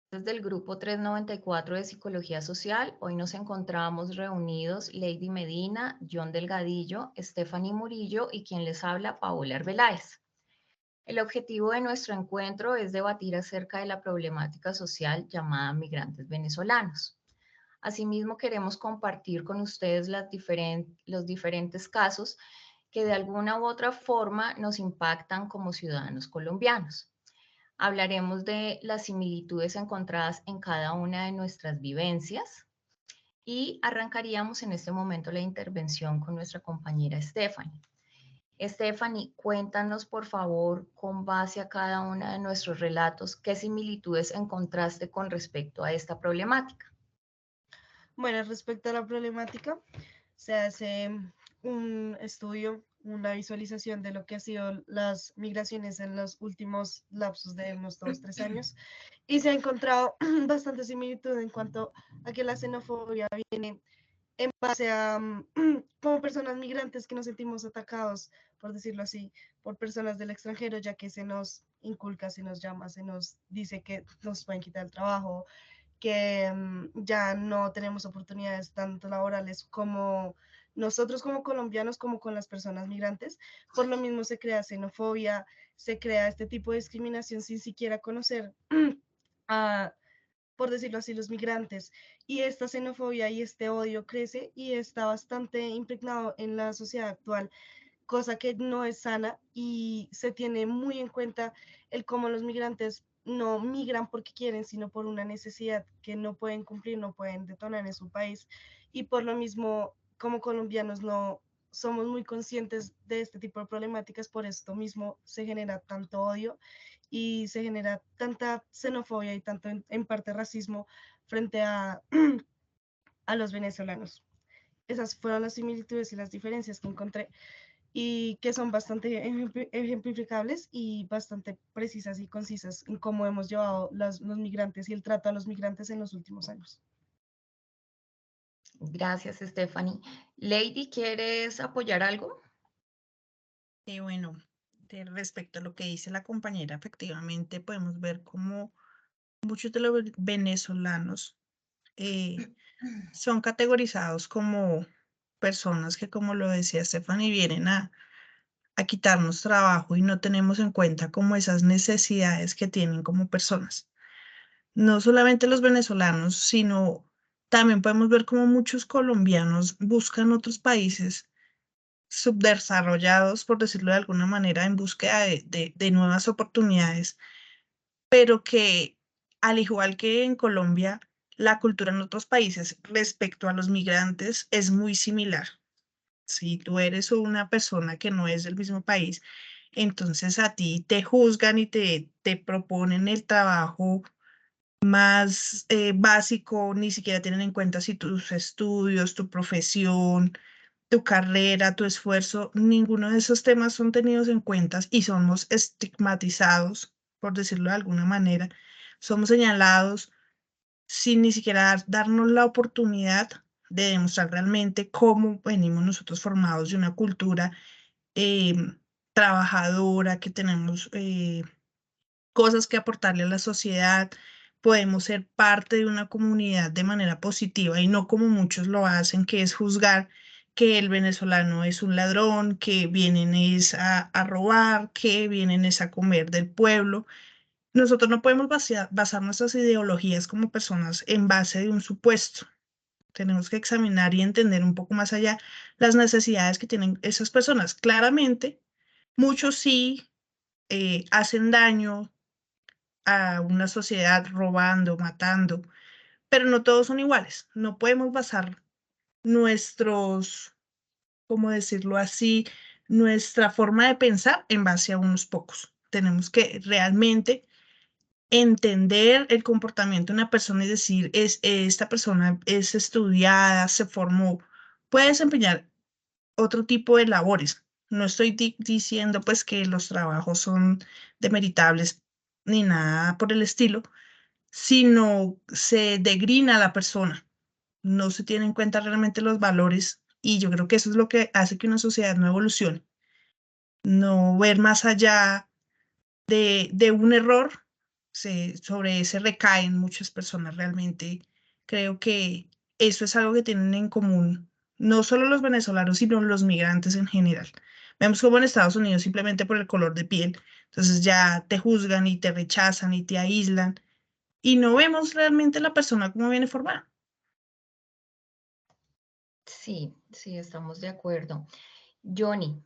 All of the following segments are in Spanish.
Desde el grupo 394 de Psicología Social, hoy nos encontramos reunidos Lady Medina, John Delgadillo, Stephanie Murillo y quien les habla, Paola Arbeláez. El objetivo de nuestro encuentro es debatir acerca de la problemática social llamada migrantes venezolanos. Asimismo, queremos compartir con ustedes los diferentes casos que de alguna u otra forma nos impactan como ciudadanos colombianos. Hablaremos de las similitudes encontradas en cada una de nuestras vivencias y arrancaríamos en este momento la intervención con nuestra compañera Stephanie. Stephanie, cuéntanos por favor, con base a cada uno de nuestros relatos, qué similitudes encontraste con respecto a esta problemática. Bueno, respecto a la problemática, se hace un estudio, una visualización de lo que han sido las migraciones en los últimos lapsos de unos 2, 3 años y se ha encontrado bastante similitud en cuanto a que la xenofobia viene en base a como personas migrantes que nos sentimos atacados, por decirlo así, por personas del extranjero, ya que se nos inculca, se nos llama, se nos dice que nos pueden quitar el trabajo, que ya no tenemos oportunidades tanto laborales como nosotros como colombianos, como con las personas migrantes. Por lo mismo se crea xenofobia, se crea este tipo de discriminación sin siquiera conocer a, por decirlo así, los migrantes. Y esta xenofobia y este odio crece y está bastante impregnado en la sociedad actual, cosa que no es sana, y se tiene muy en cuenta el cómo los migrantes no migran porque quieren, sino por una necesidad que no pueden cumplir, no pueden detonar en su país. Y por lo mismo, como colombianos, no somos muy conscientes de este tipo de problemáticas, por esto mismo se genera tanto odio y se genera tanta xenofobia y tanto en parte racismo frente a los venezolanos. Esas fueron las similitudes y las diferencias que encontré y que son bastante ejemplificables y bastante precisas y concisas en cómo hemos llevado los migrantes y el trato a los migrantes en los últimos años. Gracias, Stephanie. Lady, ¿quieres apoyar algo? Bueno, respecto a lo que dice la compañera, efectivamente podemos ver cómo muchos de los venezolanos eh, son categorizados como personas que, como lo decía Stephanie, vienen a quitarnos trabajo y no tenemos en cuenta como esas necesidades que tienen como personas. No solamente los venezolanos, sino también podemos ver cómo muchos colombianos buscan otros países subdesarrollados, por decirlo de alguna manera, en búsqueda de nuevas oportunidades, pero que, al igual que en Colombia, la cultura en otros países respecto a los migrantes es muy similar. Si tú eres una persona que no es del mismo país, entonces a ti te juzgan y te proponen el trabajo más básico, ni siquiera tienen en cuenta si tus estudios, tu profesión, tu carrera, tu esfuerzo, ninguno de esos temas son tenidos en cuenta y somos estigmatizados, por decirlo de alguna manera, somos señalados sin ni siquiera darnos la oportunidad de demostrar realmente cómo venimos nosotros formados de una cultura eh, trabajadora, que tenemos cosas que aportarle a la sociedad, podemos ser parte de una comunidad de manera positiva y no como muchos lo hacen, que es juzgar que el venezolano es un ladrón, que vienen es a robar, que vienen es a comer del pueblo. Nosotros no podemos basar nuestras ideologías como personas en base de un supuesto. Tenemos que examinar y entender un poco más allá las necesidades que tienen esas personas. Claramente, muchos sí hacen daño a una sociedad robando, matando, pero no todos son iguales. No podemos basar nuestros, ¿cómo decirlo así?, nuestra forma de pensar en base a unos pocos. Tenemos que realmente entender el comportamiento de una persona y decir, esta persona es estudiada, se formó, puede desempeñar otro tipo de labores. No estoy diciendo pues que los trabajos son demeritables ni nada por el estilo, sino se degrina a la persona, no se tiene en cuenta realmente los valores, y yo creo que eso es lo que hace que una sociedad no evolucione, no ver más allá de un error, sobre ese recaen muchas personas realmente. Creo que eso es algo que tienen en común, no solo los venezolanos, sino los migrantes en general. Vemos como en Estados Unidos simplemente por el color de piel, entonces ya te juzgan y te rechazan y te aíslan y no vemos realmente la persona como viene formada. Sí, sí, estamos de acuerdo. Johnny,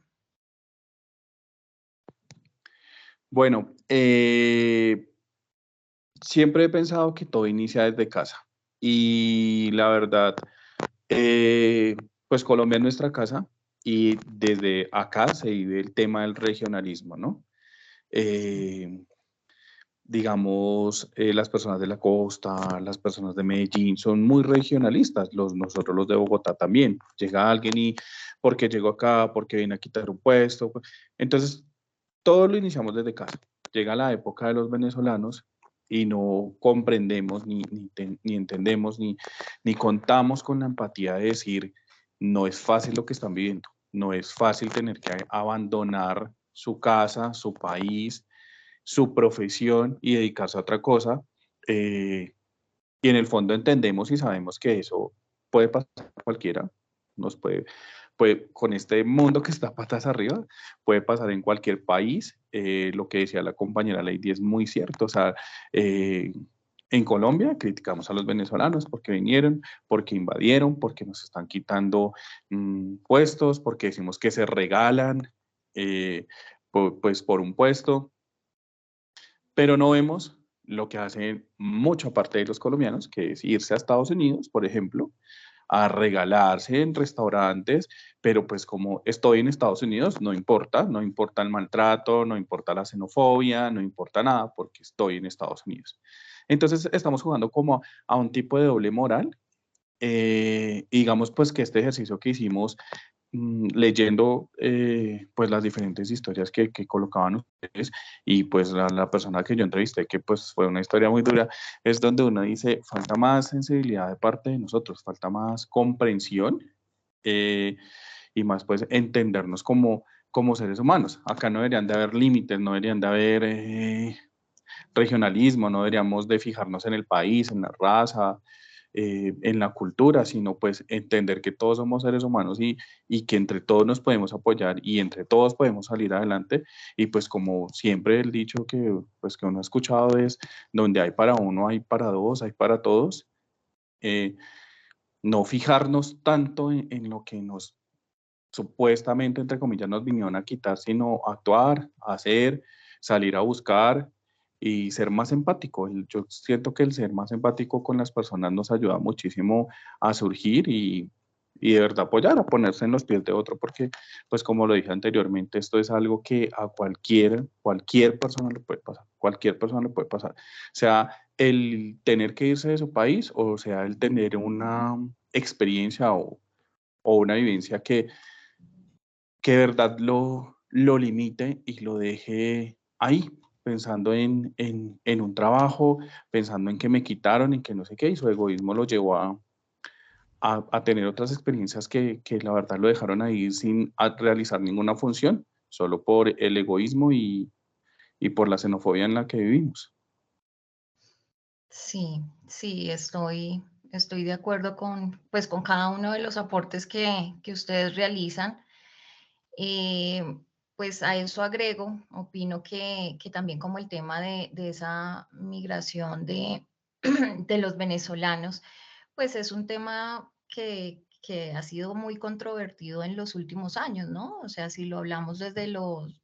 Bueno, siempre he pensado que todo inicia desde casa y la verdad, eh, pues Colombia es nuestra casa y desde acá se vive el tema del regionalismo, ¿no? Eh, digamos, las personas de la costa, las personas de Medellín son muy regionalistas, nosotros los de Bogotá también. Llega alguien y, ¿por qué llegó acá? ¿Por qué viene a quitar un puesto? Entonces, todo lo iniciamos desde casa. Llega la época de los venezolanos y no comprendemos, ni entendemos, ni contamos con la empatía de decir, no es fácil lo que están viviendo, no es fácil tener que abandonar su casa, su país, su profesión y dedicarse a otra cosa. Y en el fondo entendemos y sabemos que eso puede pasar a cualquiera, nos puede, con este mundo que está patas arriba, puede pasar en cualquier país. Lo que decía la compañera Lady es muy cierto, o sea, en Colombia criticamos a los venezolanos porque vinieron, porque invadieron, porque nos están quitando puestos, porque decimos que se regalan pues por un puesto, pero no vemos lo que hacen mucha parte de los colombianos, que es irse a Estados Unidos, por ejemplo, a regalarse en restaurantes, pero pues como estoy en Estados Unidos, no importa el maltrato, no importa la xenofobia, no importa nada, porque estoy en Estados Unidos. Entonces estamos jugando como a un tipo de doble moral. Y digamos pues que este ejercicio que hicimos leyendo pues las diferentes historias que colocaban ustedes y pues la persona que yo entrevisté, que pues fue una historia muy dura, es donde uno dice, falta más sensibilidad de parte de nosotros, falta más comprensión eh, y más pues entendernos como seres humanos. Acá no deberían de haber límites, no deberían de haber regionalismo, no deberíamos de fijarnos en el país, en la raza, en la cultura, sino pues entender que todos somos seres humanos y que entre todos nos podemos apoyar y entre todos podemos salir adelante. Y pues como siempre el dicho que, pues, que uno ha escuchado es, donde hay para uno, hay para dos, hay para todos. Eh, no fijarnos tanto en lo que nos supuestamente, entre comillas, nos vinieron a quitar, sino actuar, hacer, salir a buscar y ser más empático. Yo siento que el ser más empático con las personas nos ayuda muchísimo a surgir y de verdad apoyar, a ponerse en los pies de otro, porque, pues como lo dije anteriormente, esto es algo que a cualquier persona le puede pasar, cualquier persona le puede pasar. Sea el tener que irse de su país o sea el tener una experiencia o una vivencia que de verdad lo limite y lo deje ahí, pensando en un trabajo, pensando en que me quitaron, en que no sé qué, y su egoísmo lo llevó a tener otras experiencias que la verdad lo dejaron ahí sin realizar ninguna función, solo por el egoísmo y por la xenofobia en la que vivimos. sí, sí, estoy de acuerdo con, pues, con cada uno de los aportes que ustedes realizan. Eh, pues a eso agrego, opino que también como el tema de esa migración de los venezolanos, pues es un tema que ha sido muy controvertido en los últimos años, ¿no? O sea, si lo hablamos desde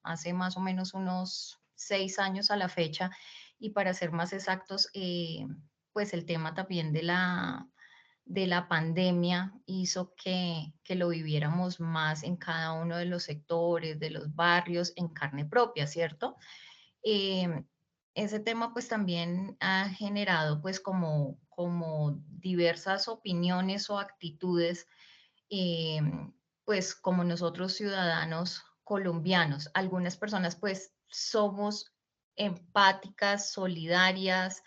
hace más o menos unos 6 años a la fecha, y para ser más exactos, pues el tema también de la pandemia hizo que lo viviéramos más en cada uno de los sectores, de los barrios, en carne propia, ¿cierto? Eh, Ese tema pues también ha generado pues como diversas opiniones o actitudes, eh, pues como nosotros ciudadanos colombianos. Algunas personas pues somos empáticas, solidarias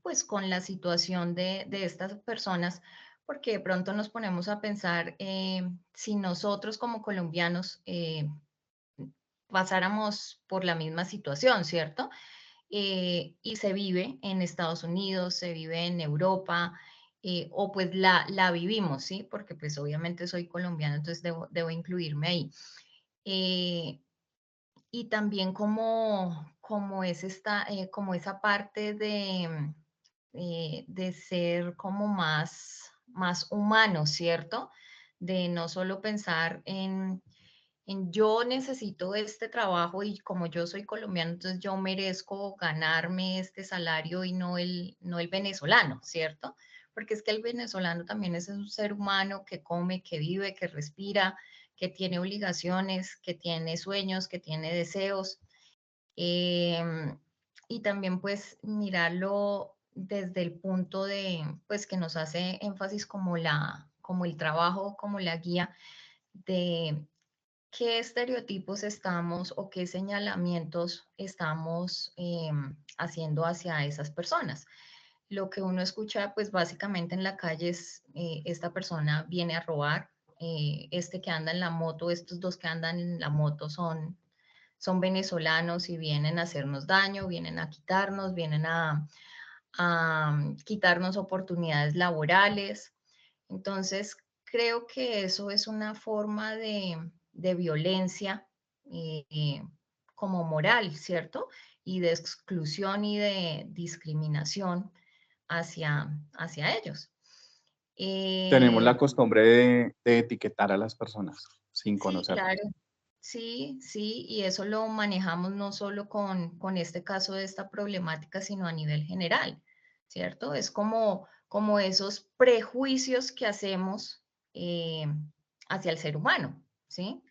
pues con la situación de estas personas, porque de pronto nos ponemos a pensar si nosotros como colombianos pasáramos por la misma situación, ¿cierto? y se vive en Estados Unidos, se vive en Europa, o pues la vivimos, ¿sí? Porque pues obviamente soy colombiana, entonces debo incluirme ahí. Eh, y también como es como esa parte de ser como más humano, ¿cierto? De no solo pensar en yo necesito este trabajo y como yo soy colombiano, entonces yo merezco ganarme este salario y no el venezolano, ¿cierto? Porque es que el venezolano también es un ser humano que come, que vive, que respira, que tiene obligaciones, que tiene sueños, que tiene deseos. Em, y también pues mirarlo desde el punto de, pues que nos hace énfasis como el trabajo, como la guía de qué estereotipos estamos o qué señalamientos estamos haciendo hacia esas personas. Lo que uno escucha, pues básicamente en la calle es, esta persona viene a robar, este que anda en la moto, estos dos que andan en la moto son venezolanos y vienen a hacernos daño, vienen a quitarnos, vienen a quitarnos oportunidades laborales. Entonces, creo que eso es una forma de violencia como moral, ¿cierto? Y de exclusión y de discriminación hacia ellos. Tenemos Eh, la costumbre de etiquetar a las personas sin sí, conocerlas. claro, sí, sí, y eso lo manejamos no solo con este caso de esta problemática, sino a nivel general, ¿cierto? Es como esos prejuicios que hacemos eh, hacia el ser humano, ¿sí?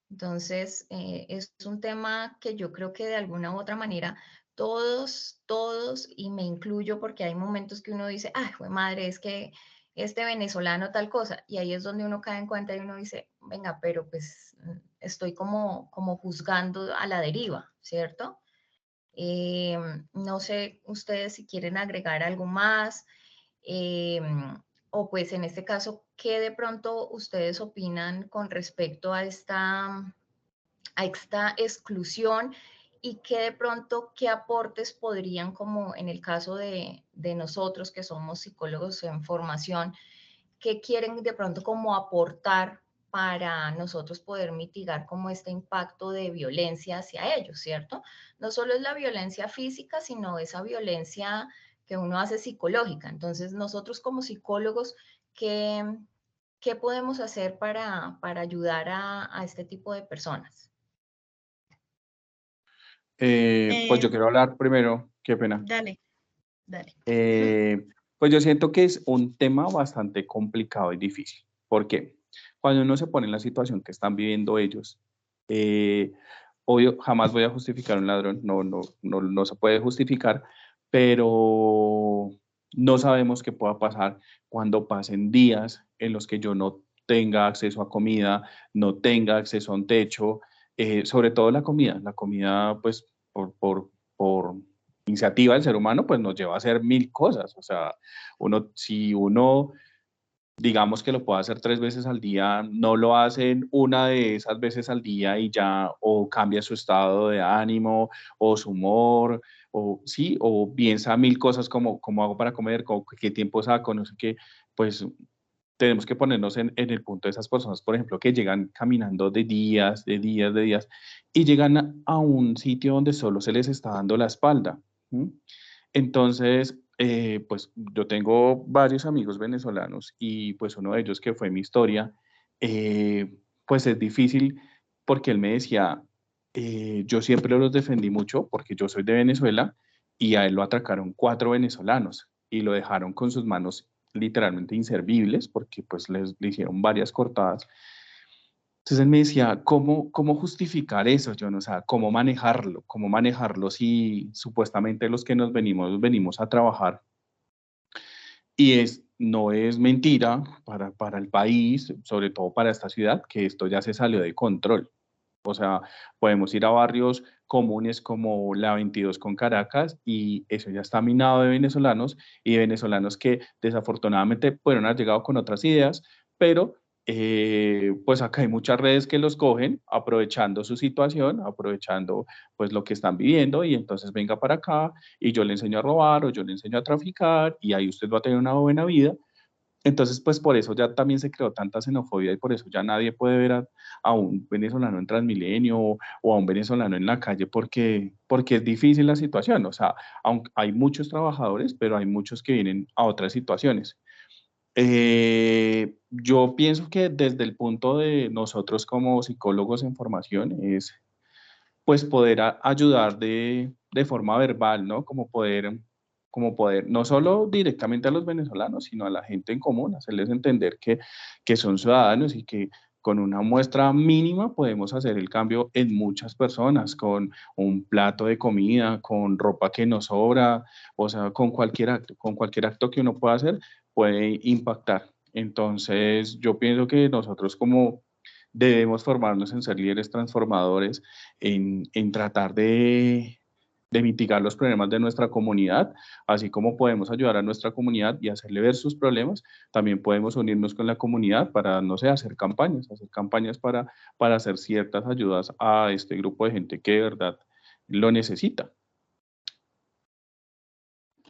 Entonces, es un tema que yo creo que de alguna u otra manera todos, y me incluyo porque hay momentos que uno dice, ay, jue madre, es que este venezolano tal cosa, y ahí es donde uno cae en cuenta y uno dice, venga, pero pues estoy como juzgando a la deriva, ¿cierto? No sé ustedes si quieren agregar algo más, eh, o pues en este caso, ¿qué de pronto ustedes opinan con respecto a esta exclusión y qué de pronto, qué aportes podrían, como en el caso de nosotros que somos psicólogos en formación, qué quieren de pronto como aportar para nosotros poder mitigar como este impacto de violencia hacia ellos, ¿cierto? No solo es la violencia física, sino esa violencia que uno hace psicológica. Entonces, nosotros como psicólogos, ¿qué, qué podemos hacer para ayudar a este tipo de personas? Pues Eh, yo quiero hablar primero, qué pena. dale, dale. Pues yo siento que es un tema bastante complicado y difícil. ¿Por qué? Cuando uno se pone en la situación que están viviendo ellos, eh, obvio, jamás voy a justificar a un ladrón, no se puede justificar, pero no sabemos qué pueda pasar cuando pasen días en los que yo no tenga acceso a comida, no tenga acceso a un techo, sobre todo la comida pues por iniciativa del ser humano, pues nos lleva a hacer mil cosas. O sea, si uno, digamos que lo puede hacer 3 veces al día, no lo hacen una de esas veces al día y ya, o cambia su estado de ánimo, o su humor, o sí, o piensa mil cosas como, ¿cómo hago para comer? ¿Qué tiempo saco? No sé qué, pues tenemos que ponernos en el punto de esas personas, por ejemplo, que llegan caminando de días, y llegan a un sitio donde solo se les está dando la espalda. ¿Mm? Entonces, pues yo tengo varios amigos venezolanos y pues uno de ellos que fue mi historia, pues es difícil porque él me decía, yo siempre los defendí mucho porque yo soy de Venezuela y a él lo atracaron 4 venezolanos y lo dejaron con sus manos literalmente inservibles porque pues le hicieron varias cortadas. Entonces él me decía, ¿cómo justificar eso, John? O sea, cómo manejarlo si supuestamente los que venimos a trabajar y no es mentira para el país, sobre todo para esta ciudad, que esto ya se salió de control. O sea, podemos ir a barrios comunes como la 22 con Caracas y eso ya está minado de venezolanos y de venezolanos que desafortunadamente, bueno, han llegado con otras ideas, pero pues acá hay muchas redes que los cogen aprovechando su situación, aprovechando pues lo que están viviendo y entonces venga para acá y yo le enseño a robar o yo le enseño a traficar y ahí usted va a tener una buena vida. Entonces, pues por eso ya también se creó tanta xenofobia y por eso ya nadie puede ver a un venezolano en Transmilenio o a un venezolano en la calle porque es difícil la situación. O sea, aunque hay muchos trabajadores, pero hay muchos que vienen a otras situaciones. Yo pienso que desde el punto de nosotros como psicólogos en formación es pues poder ayudar de forma verbal, ¿no? Como poder, no solo directamente a los venezolanos, sino a la gente en común, hacerles entender que son ciudadanos y que con una muestra mínima podemos hacer el cambio en muchas personas, con un plato de comida, con ropa que nos sobra, o sea, con cualquier acto que uno pueda hacer puede impactar. Entonces, yo pienso que nosotros como debemos formarnos en ser líderes transformadores, en tratar de mitigar los problemas de nuestra comunidad, así como podemos ayudar a nuestra comunidad y hacerle ver sus problemas, también podemos unirnos con la comunidad para, no sé, hacer campañas para hacer ciertas ayudas a este grupo de gente que de verdad lo necesita.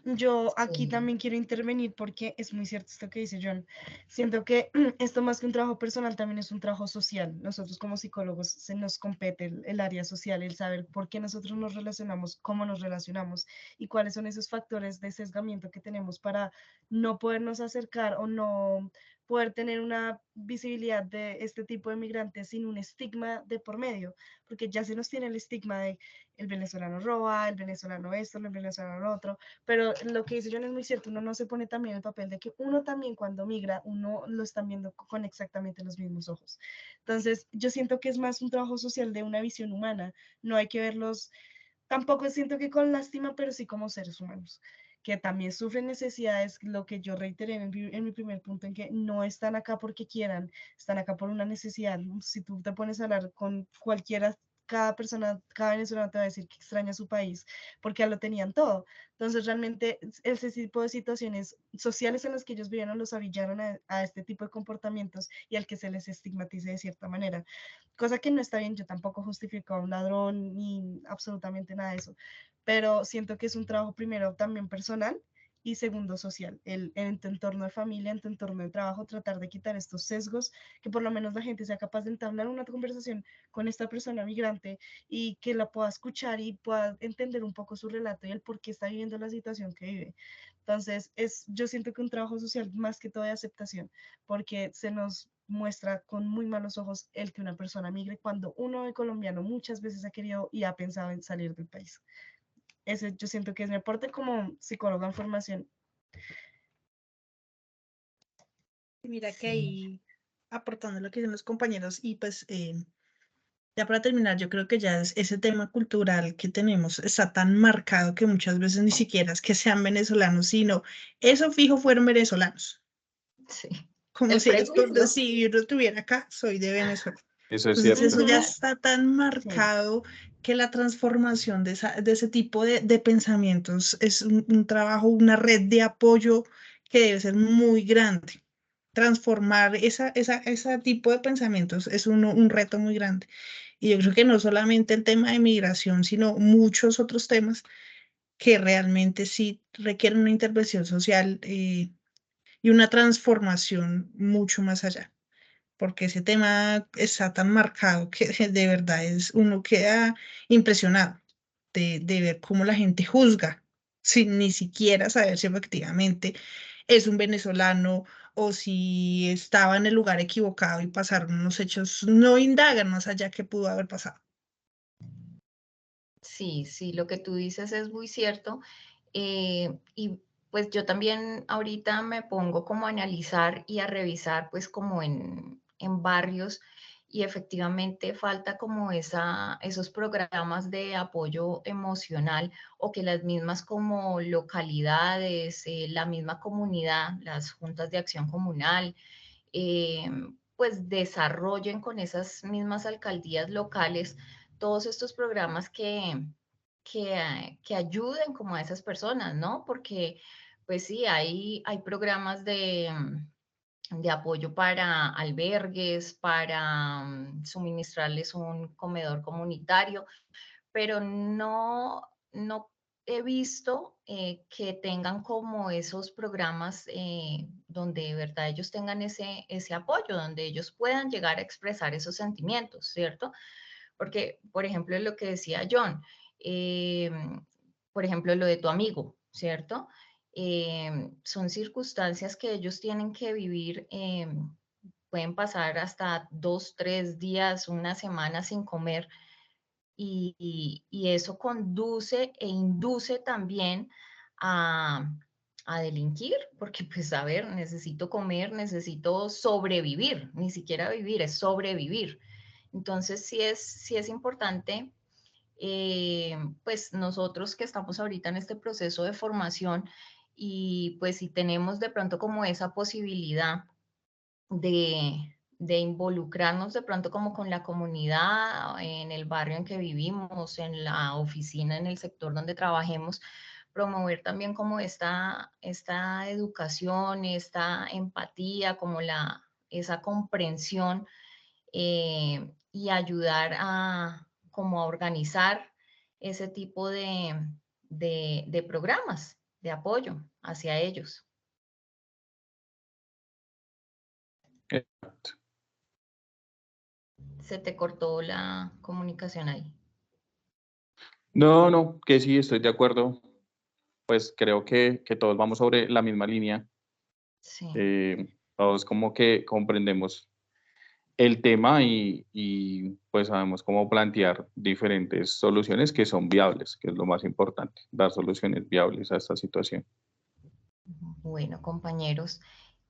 Yo aquí Sí. también quiero intervenir porque es muy cierto esto que dice John. Siento que esto más que un trabajo personal también es un trabajo social. Nosotros como psicólogos se nos compete el área social, el saber por qué nosotros nos relacionamos, cómo nos relacionamos y cuáles son esos factores de sesgamiento que tenemos para no podernos acercar o no poder tener una visibilidad de este tipo de migrantes sin un estigma de por medio, porque ya se nos tiene el estigma de el venezolano roba, el venezolano esto, el venezolano lo otro, pero lo que dice John es muy cierto, uno no se pone también el papel de que uno también cuando migra, uno lo están viendo con exactamente los mismos ojos. Entonces, yo siento que es más un trabajo social de una visión humana, no hay que verlos, tampoco siento que con lástima, pero sí como seres humanos, que también sufren necesidades, lo que yo reiteré en mi primer punto, en que no están acá porque quieran, están acá por una necesidad. Si tú te pones a hablar con cualquiera, cada persona, cada venezolano te va a decir que extraña su país porque ya lo tenían todo. Entonces, realmente, ese tipo de situaciones sociales en las que ellos vivieron los avillaron a este tipo de comportamientos y al que se les estigmatice de cierta manera. Cosa que no está bien, yo tampoco justifico a un ladrón ni absolutamente nada de eso, pero siento que es un trabajo primero también personal y segundo social, en tu entorno de familia, en tu entorno de trabajo, tratar de quitar estos sesgos, que por lo menos la gente sea capaz de entablar una conversación con esta persona migrante y que la pueda escuchar y pueda entender un poco su relato y el por qué está viviendo la situación que vive. Entonces, yo siento que un trabajo social más que todo de aceptación, porque se nos muestra con muy malos ojos el que una persona migre cuando uno de colombiano muchas veces ha querido y ha pensado en salir del país. Ese yo siento que es mi aporte como psicóloga en formación. Mira que Sí. ahí, aportando lo que dicen los compañeros, y pues ya para terminar, yo creo que ya ese tema cultural que tenemos está tan marcado que muchas veces ni siquiera es que sean venezolanos, sino eso fijo fueron venezolanos, Sí. como El si ellos por prejuicio. decir yo no estuviera acá, soy de Venezuela. Eso es Entonces cierto. eso ya Ujú. está tan Sí. marcado que la transformación de ese tipo de pensamientos es un trabajo, una red de apoyo que debe ser muy grande. Transformar ese tipo de pensamientos es un reto muy grande. Y yo creo que no solamente el tema de migración, sino muchos otros temas que realmente sí requieren una intervención social y una transformación mucho más allá porque ese tema está tan marcado que de verdad uno queda impresionado de ver cómo la gente juzga sin ni siquiera saber si efectivamente es un venezolano o si estaba en el lugar equivocado y pasaron unos hechos, no indagan más allá que pudo haber pasado. Sí, sí, lo que tú dices es muy cierto. Y pues yo también ahorita me pongo como a analizar y a revisar pues como en barrios y efectivamente falta como esos programas de apoyo emocional o que las mismas como localidades, la misma comunidad, las juntas de acción comunal, eh, pues desarrollen con esas mismas alcaldías locales todos estos programas que ayuden como a esas personas, ¿no? Porque, pues sí, hay programas de apoyo para albergues, para suministrarles un comedor comunitario, pero no he visto que tengan como esos programas donde de verdad ellos tengan ese apoyo, donde ellos puedan llegar a expresar esos sentimientos, ¿cierto? Porque, por ejemplo, lo que decía John, eh, por ejemplo, lo de tu amigo, ¿cierto? Son circunstancias que ellos tienen que vivir, pueden pasar hasta 2, 3 días, una semana sin comer, y eso conduce e induce también a, a delinquir, porque pues a ver, necesito comer, necesito sobrevivir, ni siquiera vivir, es sobrevivir. Entonces sí es importante, pues nosotros que estamos ahorita en este proceso de formación y pues si tenemos de pronto como esa posibilidad de involucrarnos de pronto como con la comunidad, en el barrio en que vivimos, en la oficina, en el sector donde trabajemos, promover también como esta educación, esta empatía, como esa comprensión, y ayudar a como a organizar ese tipo de programas de apoyo hacia ellos. Exacto. Se te cortó la comunicación ahí. No, que sí, estoy de acuerdo. Pues creo que todos vamos sobre la misma línea. Sí. Todos como que comprendemos el tema y pues sabemos cómo plantear diferentes soluciones que son viables, que es lo más importante, dar soluciones viables a esta situación. Bueno, compañeros,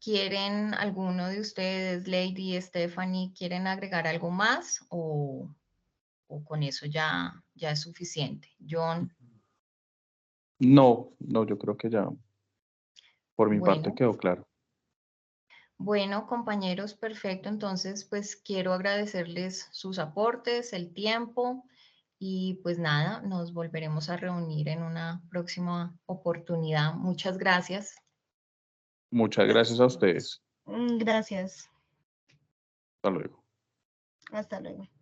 ¿quieren alguno de ustedes, Lady, Stephanie, quieren agregar algo más o con eso ya es suficiente? John, No, yo creo que ya por mi parte bueno, quedó claro. bueno, compañeros, perfecto. Entonces, pues quiero agradecerles sus aportes, el tiempo y pues nada, nos volveremos a reunir en una próxima oportunidad. Muchas gracias. Muchas gracias a ustedes. Gracias. Hasta luego. Hasta luego.